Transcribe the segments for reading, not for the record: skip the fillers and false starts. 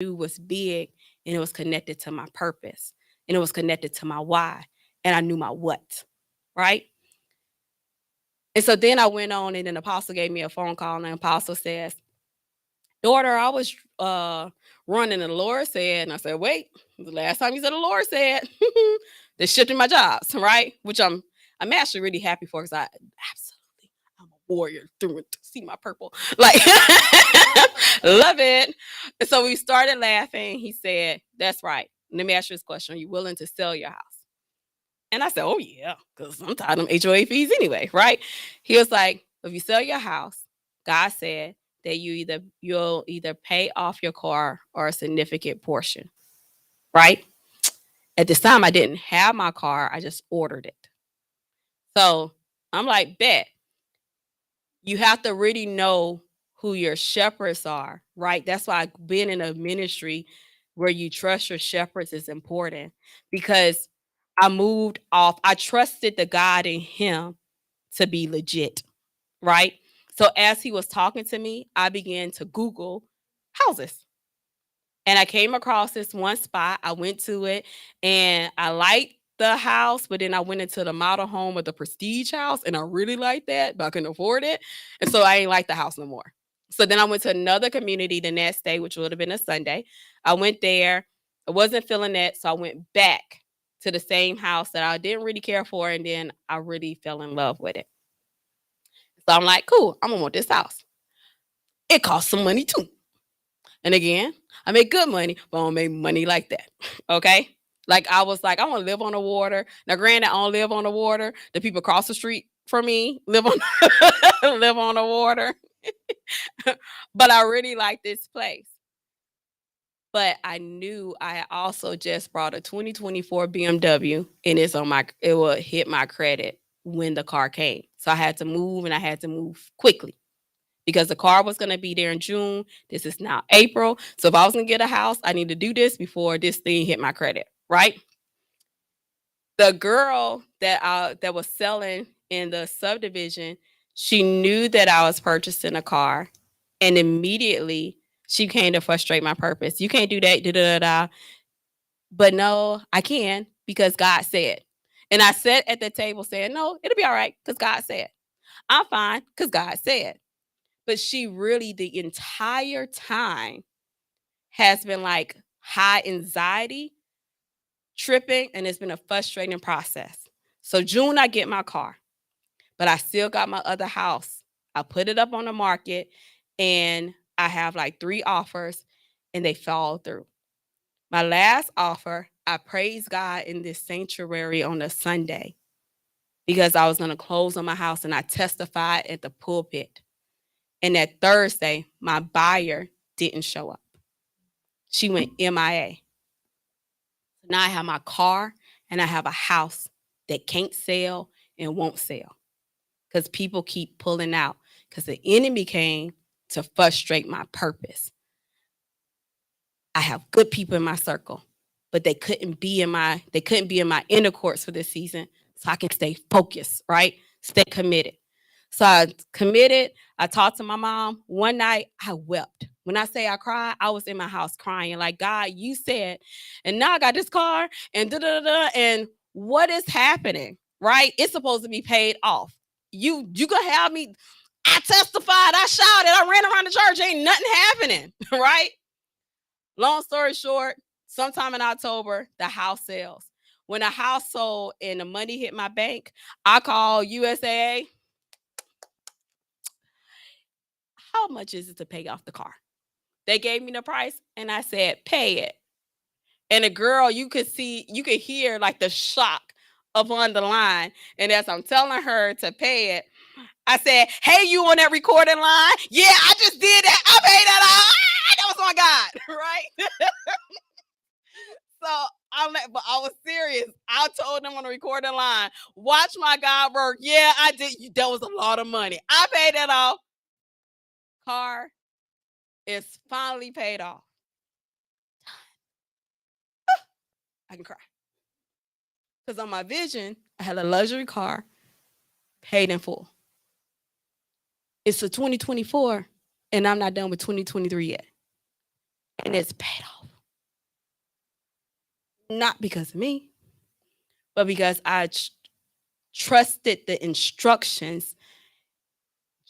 knew was big, and it was connected to my purpose, and it was connected to my why, and I knew my what, right? And so then I went on, and then the apostle gave me a phone call, and the apostle says, daughter, I was running, and the Lord said, and I said, wait, the last time you said the Lord said, they're shifting my jobs, right? Which I'm actually really happy for because I absolutely I'm a warrior through and through. See my purple, like love it. And so we started laughing. He said, "That's right. Let me ask you this question: are you willing to sell your house?" And I said, "Oh yeah, because I'm tired of them HOA fees anyway, right?" He was like, "If you sell your house, God said that you'll either pay off your car or a significant portion, right?" At this time, I didn't have my car; I just ordered it. So I'm like, bet. You have to really know who your shepherds are, right? That's why being in a ministry where you trust your shepherds is important because I moved off. I trusted the God in him to be legit, right? So as he was talking to me, I began to Google houses. And I came across this one spot. I went to it and I liked the house, but then I went into the model home of the prestige house and I really liked that, but I couldn't afford it. And so I ain't like the house no more. So then I went to another community the next day, which would have been a Sunday. I went there. I wasn't feeling that. So I went back to the same house that I didn't really care for. And then I really fell in love with it. So I'm like, cool, I'm gonna want this house. It costs some money too. And again, I make good money, but I don't make money like that. Okay. Like I was like, I want to live on the water. Now, granted, I don't live on the water. The people across the street from me live on live on the water. But I really like this place. But I knew I also just brought a 2024 BMW and it will hit my credit when the car came. So I had to move and I had to move quickly because the car was going to be there in June. This is now April. So if I was going to get a house, I need to do this before this thing hit my credit, right? The girl that was selling in the subdivision, she knew that I was purchasing a car, and immediately she came to frustrate my purpose. You can't do that, da da da. But no, I can because God said. And I sat at the table saying, "No, it'll be all right because God said. I'm fine because God said." But she really the entire time has been like high anxiety, tripping, and it's been a frustrating process. So June, I get my car, but I still got my other house. I put it up on the market and I have like 3 offers and they fall through. My last offer, I praised God in this sanctuary on a Sunday because I was going to close on my house and I testified at the pulpit. And that Thursday, my buyer didn't show up. She went MIA. Now I have my car and I have a house that can't sell and won't sell because people keep pulling out because the enemy came to frustrate my purpose. I have good people in my circle, but they couldn't be in my inner courts for this season, so I can stay focused, right? Stay committed. So I committed. I talked to my mom. One night I wept. When I say I cried, I was in my house crying, like, God, you said, and now I got this car and da da da. And what is happening? Right? It's supposed to be paid off. You gonna have me. I testified, I shouted, I ran around the church, ain't nothing happening, right? Long story short, sometime in October, the house sells. When the house sold and the money hit my bank, I called USA. How much is it to pay off the car? They gave me the price and I said, pay it. And the girl, you could hear like the shock up on the line. And as I'm telling her to pay it, I said, hey, you on that recording line? Yeah, I just did that. I paid that all. That was my God, right? So but I was serious. I told them on the recording line, watch my God work. Yeah, I did. That was a lot of money. I paid that off. Car is finally paid off. I can cry. Because on my vision, I had a luxury car paid in full. It's a 2024, and I'm not done with 2023 yet. and it's paid off. Not because of me, but because I trusted the instructions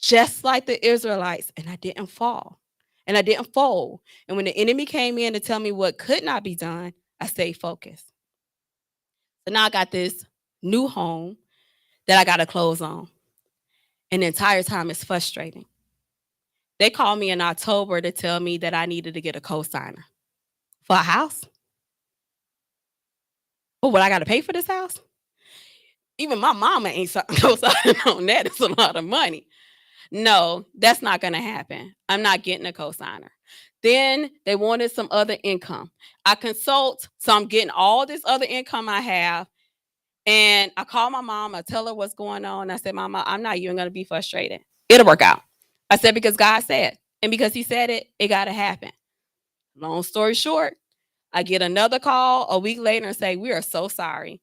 just like the Israelites, and I didn't fall and I didn't fold. And when the enemy came in to tell me what could not be done, I stayed focused. So now I got this new home that I got to close on. And the entire time it's frustrating. They called me in October to tell me that I needed to get a co-signer for a house. Oh, what I got to pay for this house? Even my mama ain't co-signing on that. It's a lot of money. No, that's not going to happen. I'm not getting a co-signer. Then they wanted some other income. I consult, so I'm getting all this other income I have. And I call my mom, I tell her what's going on. I said, Mama, I'm not even going to be frustrated. It'll work out. I said, because God said, and because he said it, it got to happen. Long story short, I get another call a week later and say, we are so sorry.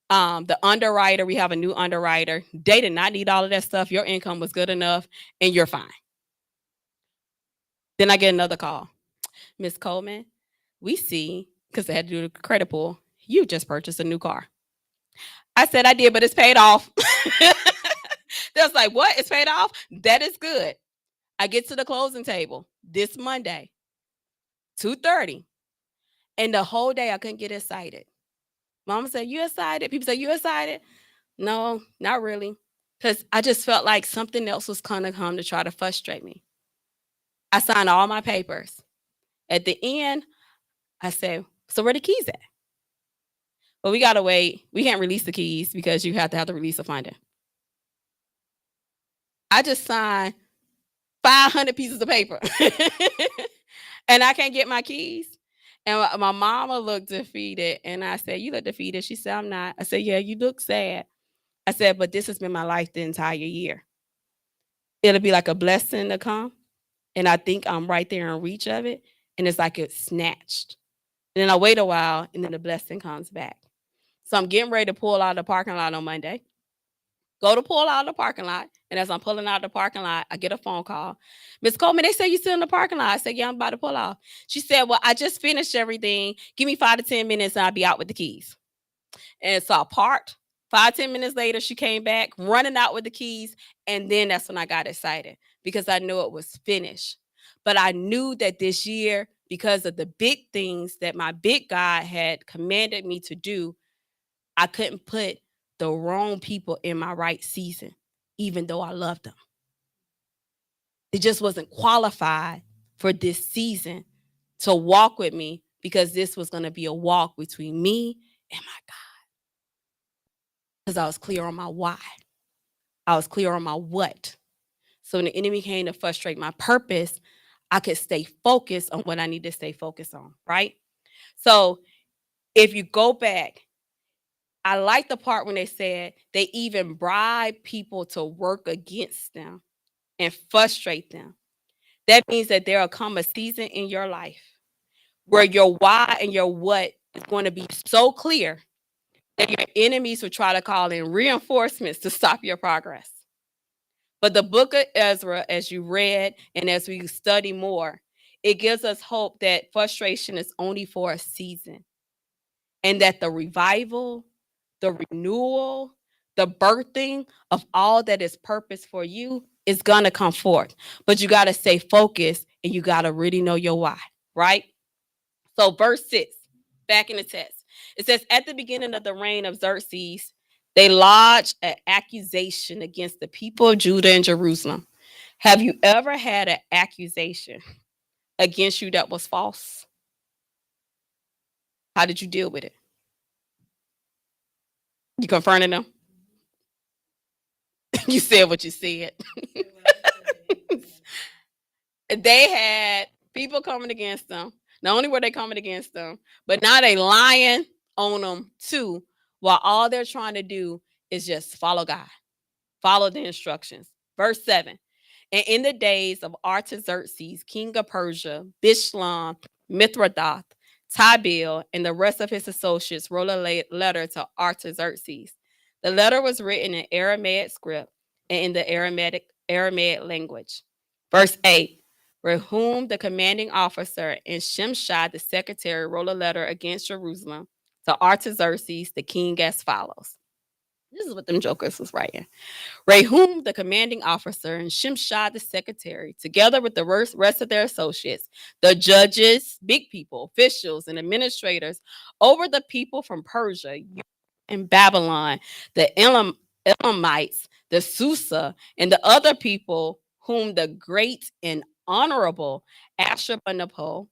The underwriter, we have a new underwriter. They did not need all of that stuff. Your income was good enough and you're fine. Then I get another call. Miss Coleman, we see, because they had to do the credit pull, you just purchased a new car. I said I did, but it's paid off. They was like, what? It's paid off? That is good. I get to the closing table this Monday, 2:30. And the whole day I couldn't get excited. Mama said, you excited? People say, you excited? No, not really. Because I just felt like something else was going to come to try to frustrate me. I signed all my papers. At the end, I said, so where the keys at? Well, we got to wait. We can't release the keys because you have to release a finding. I just signed 500 pieces of paper and I can't get my keys. And my mama looked defeated. And I said, you look defeated. She said, I'm not. I said, yeah, you look sad. I said, but this has been my life the entire year. It'll be like a blessing to come. And I think I'm right there in reach of it. And it's like it's snatched. And then I wait a while and then the blessing comes back. So I'm getting ready to pull out of the parking lot on Monday. Go to pull out of the parking lot. And as I'm pulling out of the parking lot, I get a phone call. Miss Coleman, they say you still in the parking lot. I said, yeah, I'm about to pull off. She said, well, I just finished everything. Give me 5 to 10 minutes and I'll be out with the keys. And so I parked. 5-10 minutes later, she came back running out with the keys. And then that's when I got excited because I knew it was finished. But I knew that this year, because of the big things that my big God had commanded me to do, I couldn't put the wrong people in my right season, even though I loved them. It just wasn't qualified for this season to walk with me because this was going to be a walk between me and my God. Because I was clear on my why. I was clear on my what. So when the enemy came to frustrate my purpose, I could stay focused on what I need to stay focused on, right? So if you go back, I like the part when they said they even bribe people to work against them and frustrate them. That means that there will come a season in your life where your why and your what is going to be so clear that your enemies will try to call in reinforcements to stop your progress. But the book of Ezra, as you read and as we study more, it gives us hope that frustration is only for a season and that the revival, the renewal, the birthing of all that is purpose for you is going to come forth. But you got to stay focused and you got to really know your why, right? So verse 6, back in the text, it says, at the beginning of the reign of Xerxes, they lodged an accusation against the people of Judah and Jerusalem. Have you ever had an accusation against you that was false? How did you deal with it? You confronted them? You said what you said. They had people coming against them. Not only were they coming against them, but now they lying on them too, while all they're trying to do is just follow God, follow the instructions. Verse 7. And in the days of Artaxerxes, king of Persia, Bishlam, Mithridath, Tabeel, and the rest of his associates wrote a letter to Artaxerxes. The letter was written in Aramaic script and in the Aramaic language. Verse 8. Rehum, the commanding officer, and Shimshai, the secretary, wrote a letter against Jerusalem to Artaxerxes, the king, as follows. This is what them jokers was writing. Rehum, the commanding officer, and Shimshai, the secretary, together with the rest of their associates, the judges, big people, officials, and administrators over the people from Persia and Babylon, the Elamites, the Susa, and the other people whom the great and honorable Ashurbanipal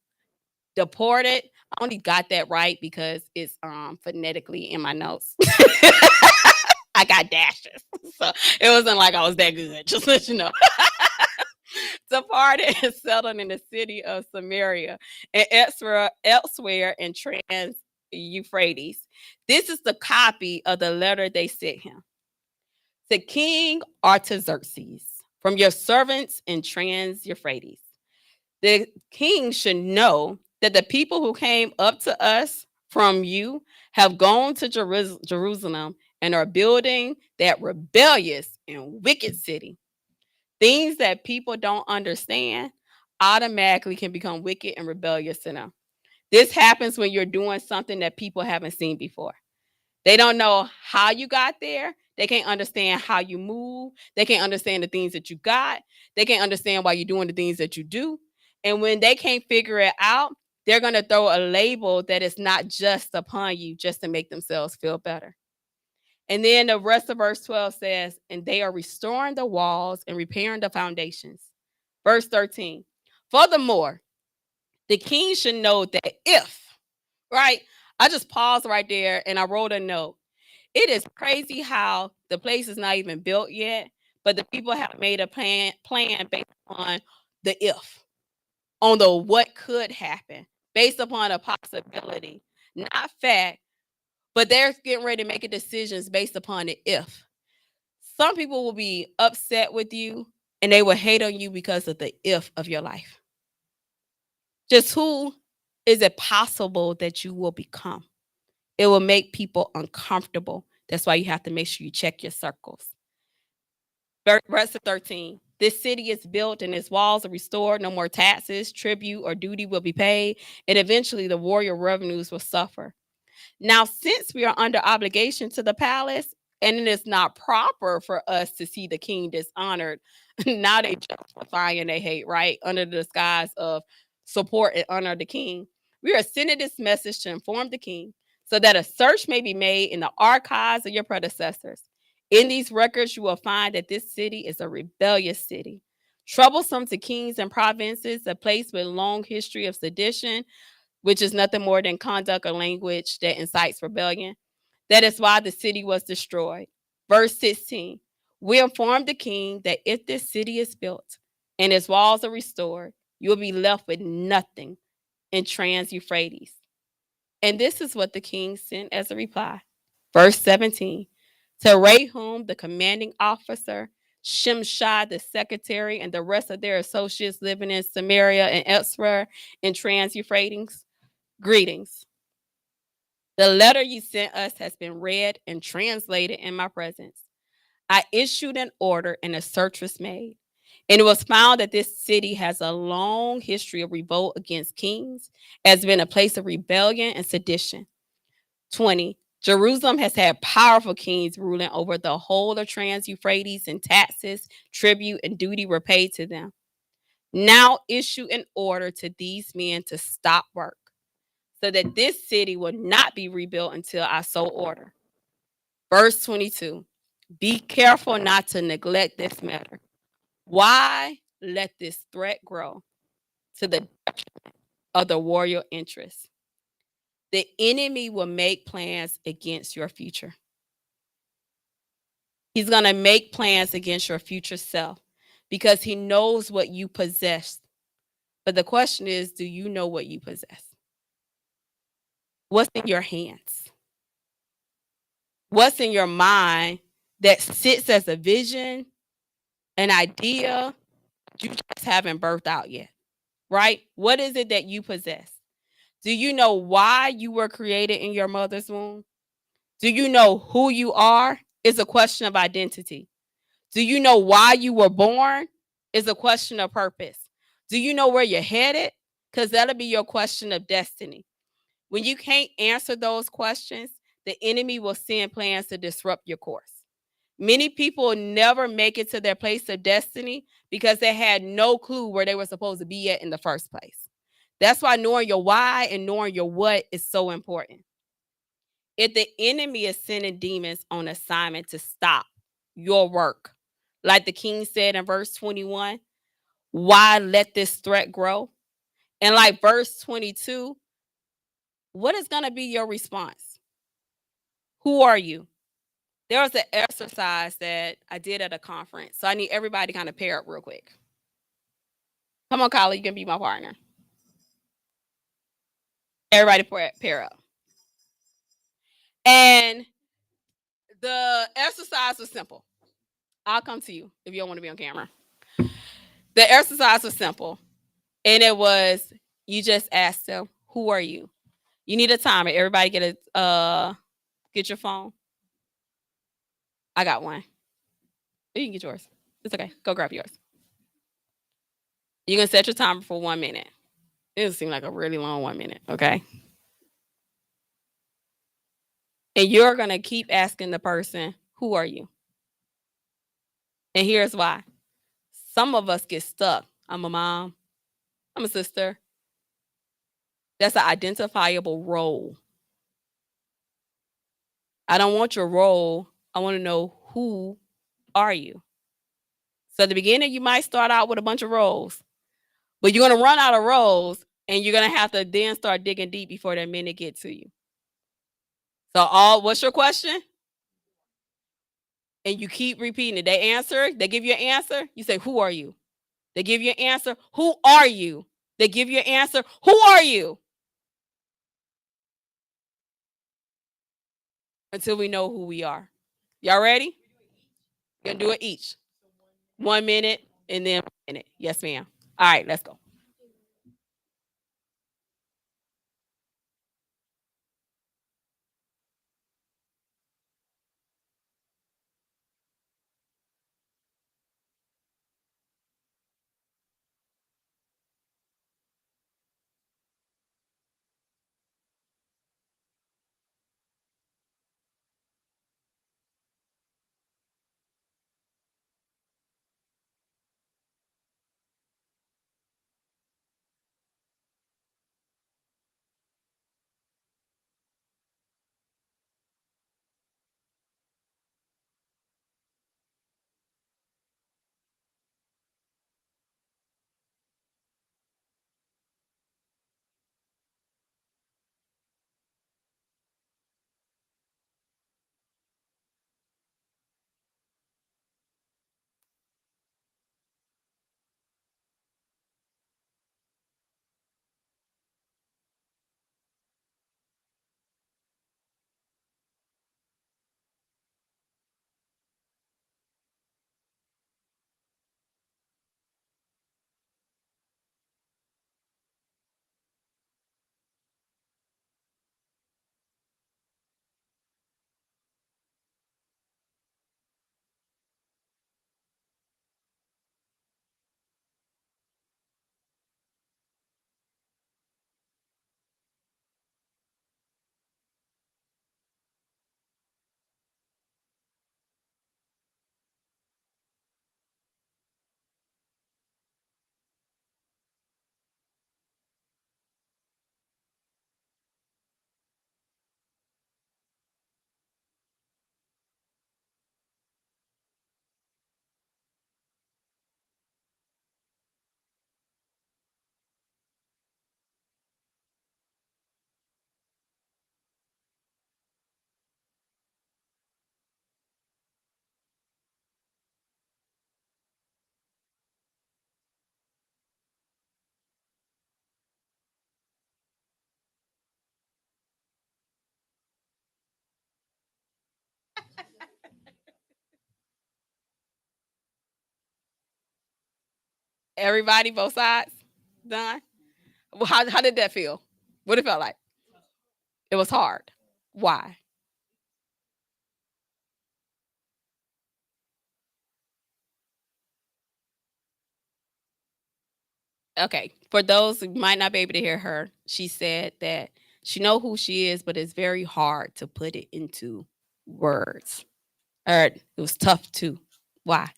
deported. I only got that right because it's phonetically in my notes. I got dashes. So it wasn't like I was that good, just let you know. Departed and settled in the city of Samaria and elsewhere in Trans Euphrates. This is the copy of the letter they sent him. To King Artaxerxes, from your servants in Trans Euphrates. The king should know that the people who came up to us from you have gone to Jerusalem and are building that rebellious and wicked city. Things that people don't understand automatically can become wicked and rebellious to them. This happens when you're doing something that people haven't seen before. They don't know how you got there. They can't understand how you move. They can't understand the things that you got. They can't understand why you're doing the things that you do. And when they can't figure it out, they're going to throw a label that is not just upon you just to make themselves feel better. And then the rest of verse 12 says, and they are restoring the walls and repairing the foundations. Verse 13, furthermore, the king should know that if, right? I just paused right there and I wrote a note. It is crazy how the place is not even built yet, but the people have made a plan based on the if, on the what could happen, based upon a possibility, not fact, but they're getting ready to make decisions based upon the if. Some people will be upset with you and they will hate on you because of the if of your life. Just who is it possible that you will become? It will make people uncomfortable. That's why you have to make sure you check your circles. Verse 13. This city is built and its walls are restored. No more taxes, tribute, or duty will be paid. And eventually the royal revenues will suffer. Now, since we are under obligation to the palace, and it is not proper for us to see the king dishonored, now they justifying they hate, right? Under the disguise of support and honor the king. We are sending this message to inform the king so that a search may be made in the archives of your predecessors. In these records, you will find that this city is a rebellious city, troublesome to kings and provinces, a place with a long history of sedition, which is nothing more than conduct or language that incites rebellion. That is why the city was destroyed. Verse 16, we informed the king that if this city is built and its walls are restored, you will be left with nothing in Trans Euphrates. And this is what the king sent as a reply. Verse 17, to Rehum, the commanding officer, Shimshai, the secretary, and the rest of their associates living in Samaria and elsewhere in Trans Euphrates, greetings. The letter you sent us has been read and translated in my presence. I issued an order and a search was made. And it was found that this city has a long history of revolt against kings, has been a place of rebellion and sedition. 20. Jerusalem has had powerful kings ruling over the whole of Trans Euphrates, and taxes, tribute, and duty were paid to them. Now issue an order to these men to stop work, so that this city will not be rebuilt until I so order. Verse 22. Be careful not to neglect this matter. Why let this threat grow to the detriment of the royal interests? The enemy will make plans against your future. He's going to make plans against your future self because he knows what you possess. But the question is, do you know what you possess? What's in your hands? What's in your mind that sits as a vision, an idea you just haven't birthed out yet, right? What is it that you possess? Do you know why you were created in your mother's womb? Do you know who you are? It's a question of identity. Do you know why you were born? It's a question of purpose. Do you know where you're headed? Because that'll be your question of destiny. When you can't answer those questions, the enemy will send plans to disrupt your course. Many people never make it to their place of destiny because they had no clue where they were supposed to be at in the first place. That's why knowing your why and knowing your what is so important. If the enemy is sending demons on assignment to stop your work, like the king said in verse 21, why let this threat grow? And like verse 22, what is going to be your response? Who are you? There was an exercise that I did at a conference. So I need everybody to kind of pair up real quick. Come on, Kylie, you can be my partner. Everybody pair up. And the exercise was simple. I'll come to you if you don't want to be on camera. The exercise was simple. And it was, you just asked them, who are you? You need a timer. Everybody get your phone. I got one. You can get yours. It's okay. Go grab yours. You can set your timer for 1 minute. It seems like a really long 1 minute, okay? And you're going to keep asking the person, who are you? And here's why. Some of us get stuck. I'm a mom. I'm a sister. That's an identifiable role. I don't want your role. I want to know, who are you? So at the beginning, you might start out with a bunch of roles, but you're going to run out of roles and you're going to have to then start digging deep before that minute get to you. So what's your question? And you keep repeating it. They answer, they give you an answer. You say, who are you? They give you an answer. Who are you? They give you an answer. Who are you? Until we know who we are. Y'all ready? We're going to do it each. 1 minute and then 1 minute. Yes, ma'am. All right, let's go. Everybody, both sides, done? Well, how did that feel? What it felt like? It was hard. Why? Okay, for those who might not be able to hear her, she said that she know who she is, but it's very hard to put it into words. Or it was tough too. Why?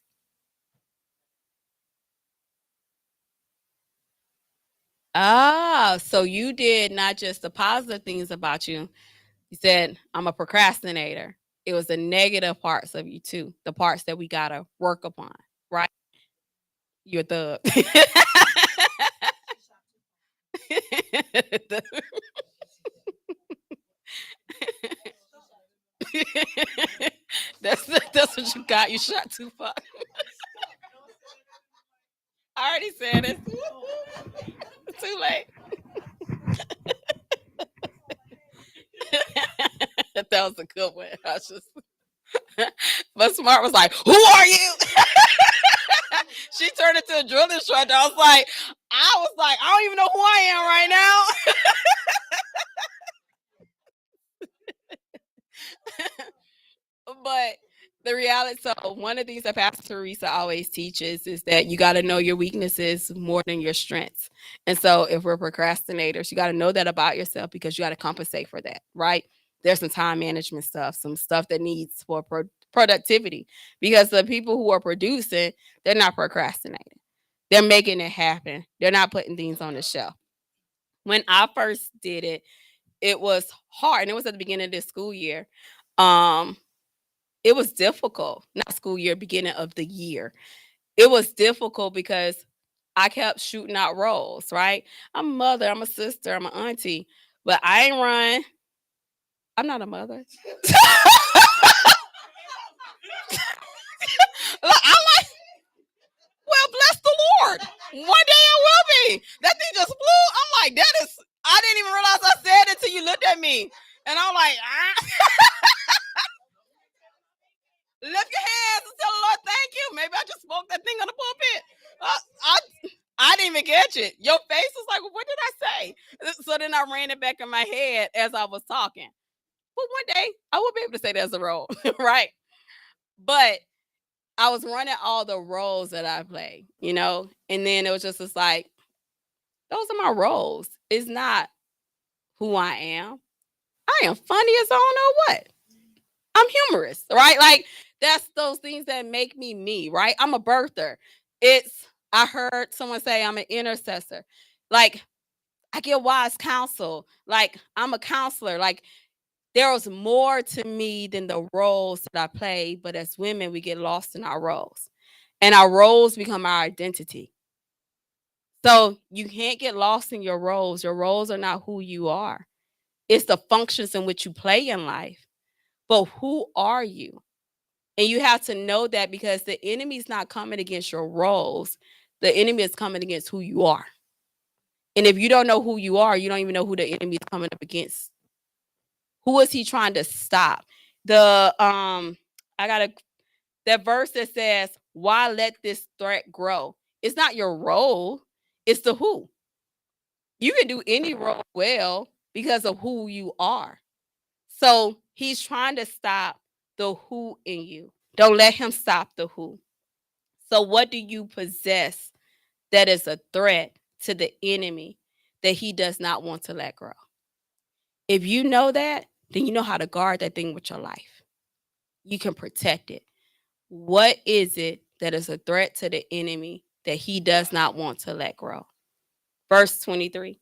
Ah, so you did not just the positive things about you. You said, I'm a procrastinator. It was the negative parts of you too, the parts that we gotta work upon, right? You're the that's what you got. You shot too far. I already said it. Too late. That was a good one. I was just, but Smart was like, "Who are you?" She turned into a drill instructor. I was like, I don't even know who I am right now. But the reality, so one of these that Pastor Teresa always teaches is that you got to know your weaknesses more than your strengths. And so if we're procrastinators, you got to know that about yourself because you got to compensate for that, right? There's some time management stuff, some stuff that needs for productivity because the people who are producing, they're not procrastinating. They're making it happen. They're not putting things on the shelf. When I first did it, it was hard and it was at the beginning of this school year. Um it was difficult, not school year, beginning of the year. It was difficult because I kept shooting out roles, right? I'm a mother, I'm a sister, I'm an auntie, but I ain't run. I'm not a mother. Look, I like, well, bless the Lord. One day I will be. That thing just flew. I'm like, that is, I didn't even realize I said it until you looked at me. And I'm like, lift your hands and tell the Lord thank you. Maybe I just spoke that thing on the pulpit. Uh, I I didn't even catch it. Your face was like, well, what did I say? So then I ran it back in my head as I was talking. But one day I will be able to say there's a role, right? But I was running all the roles that I play, and then it was just like, those are my roles. It's not who I am. I am funny as I don't know what. I'm humorous, right? Like that's those things that make me me, right? I'm a birther. I heard someone say I'm an intercessor. Like I give wise counsel. Like I'm a counselor. Like there was more to me than the roles that I play. But as women, we get lost in our roles. And our roles become our identity. So you can't get lost in your roles. Your roles are not who you are. It's the functions in which you play in life. But who are you? And you have to know that because the enemy is not coming against your roles. The enemy is coming against who you are. And if you don't know who you are, you don't even know who the enemy is coming up against. Who is he trying to stop? The I got a that verse that says, "Why let this threat grow?" It's not your role, it's the who. You can do any role well because of who you are. So he's trying to stop the who in you. Don't let him stop the who. So what do you possess that is a threat to the enemy that he does not want to let grow? If you know that, then you know how to guard that thing with your life. You can protect it. What is it that is a threat to the enemy that he does not want to let grow? Verse 23.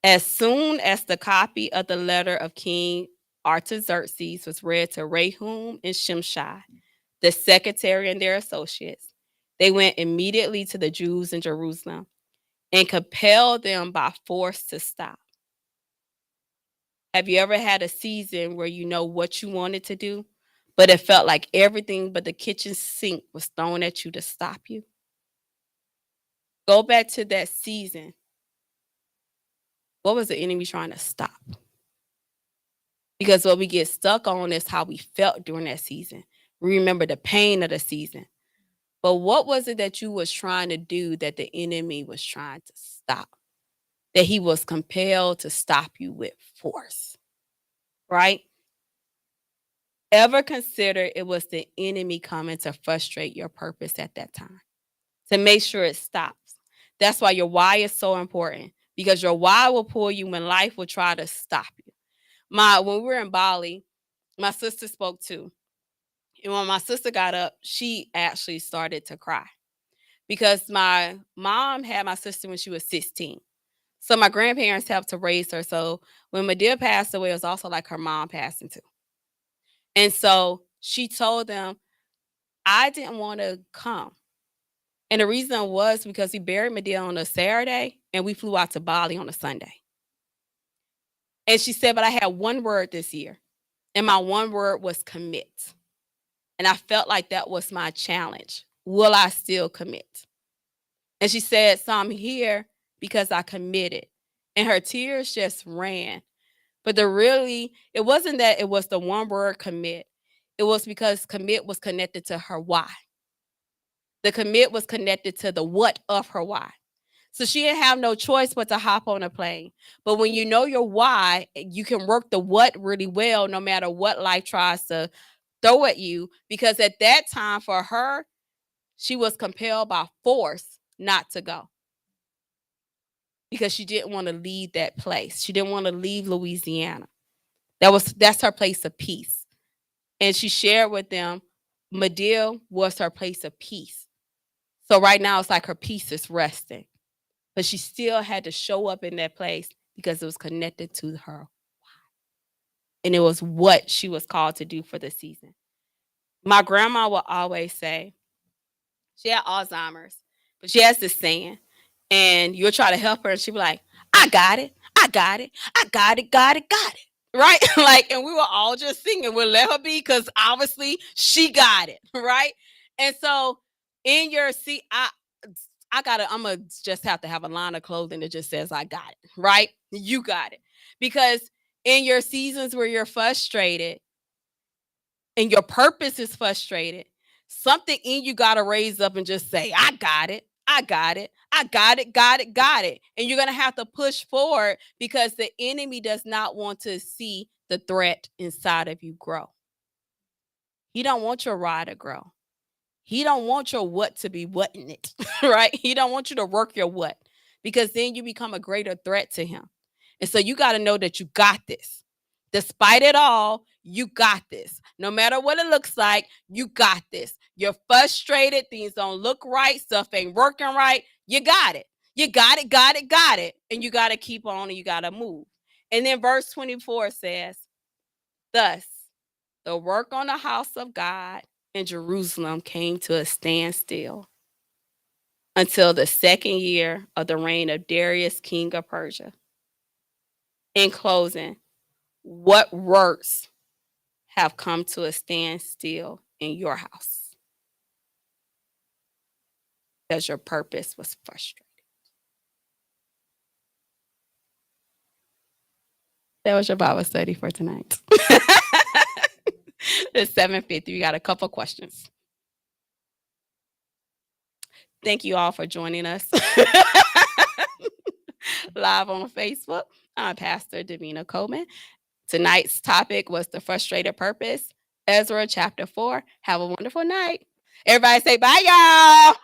As soon as the copy of the letter of King Artaxerxes was read to Rehum and Shimshai, the secretary and their associates, they went immediately to the Jews in Jerusalem and compelled them by force to stop. Have you ever had a season where you know what you wanted to do, but it felt like everything but the kitchen sink was thrown at you to stop you? Go back to that season. What was the enemy trying to stop? Because what we get stuck on is how we felt during that season. We remember the pain of the season. But what was it that you was trying to do that the enemy was trying to stop? That he was compelled to stop you with force, right? Ever consider it was the enemy coming to frustrate your purpose at that time, to make sure it stops? That's why your why is so important, because your why will pull you when life will try to stop you. When we were in Bali, my sister spoke too. And when my sister got up, she actually started to cry because my mom had my sister when she was 16. So my grandparents helped to raise her. So when Medea passed away, it was also like her mom passing too. And so she told them, I didn't want to come. And the reason was because we buried Medea on a Saturday and we flew out to Bali on a Sunday. And she said, but I had one word this year. And my one word was commit. And I felt like that was my challenge. Will I still commit? And she said, so I'm here because I committed. And her tears just ran. But it wasn't that it was the one word commit. It was because commit was connected to her why. The commit was connected to the what of her why. So she didn't have no choice but to hop on a plane. But when you know your why, you can work the what really well, no matter what life tries to throw at you. Because at that time for her, she was compelled by force not to go because she didn't want to leave that place. She didn't want to leave Louisiana. That's her place of peace. And she shared with them, Medea was her place of peace. So right now it's like her peace is resting. But she still had to show up in that place because it was connected to her. And it was what she was called to do for the season. My grandma will always say, she had Alzheimer's, but she has this saying, and you'll try to help her, and she'll be like, I got it. I got it. I got it. Got it. Got it. Right? Like, and we were all just singing. We'll let her be because obviously she got it. Right? And so in your seat, I'm gonna just have to have a line of clothing that just says I got it, right? You got it. Because in your seasons where you're frustrated and your purpose is frustrated, something in you got to raise up and just say, I got it. I got it. I got it. Got it. Got it. And you're going to have to push forward because the enemy does not want to see the threat inside of you grow. He don't want your rod to grow. He don't want your what to be what in it, right? He don't want you to work your what, because then you become a greater threat to him. And so you got to know that you got this. Despite it all, you got this. No matter what it looks like, you got this. You're frustrated, things don't look right, stuff ain't working right. You got it. You got it, got it, got it. And you got to keep on and you got to move. And then verse 24 says, thus, the work on the house of God in Jerusalem came to a standstill until the second year of the reign of Darius, king of Persia. In closing, what works have come to a standstill in your house? Because your purpose was frustrated. That was your Bible study for tonight. It's 7:50. We got a couple questions. Thank you all for joining us live on Facebook. I'm Pastor Davina Coleman. Tonight's topic was the frustrated purpose, Ezra chapter 4. Have a wonderful night. Everybody say bye, y'all.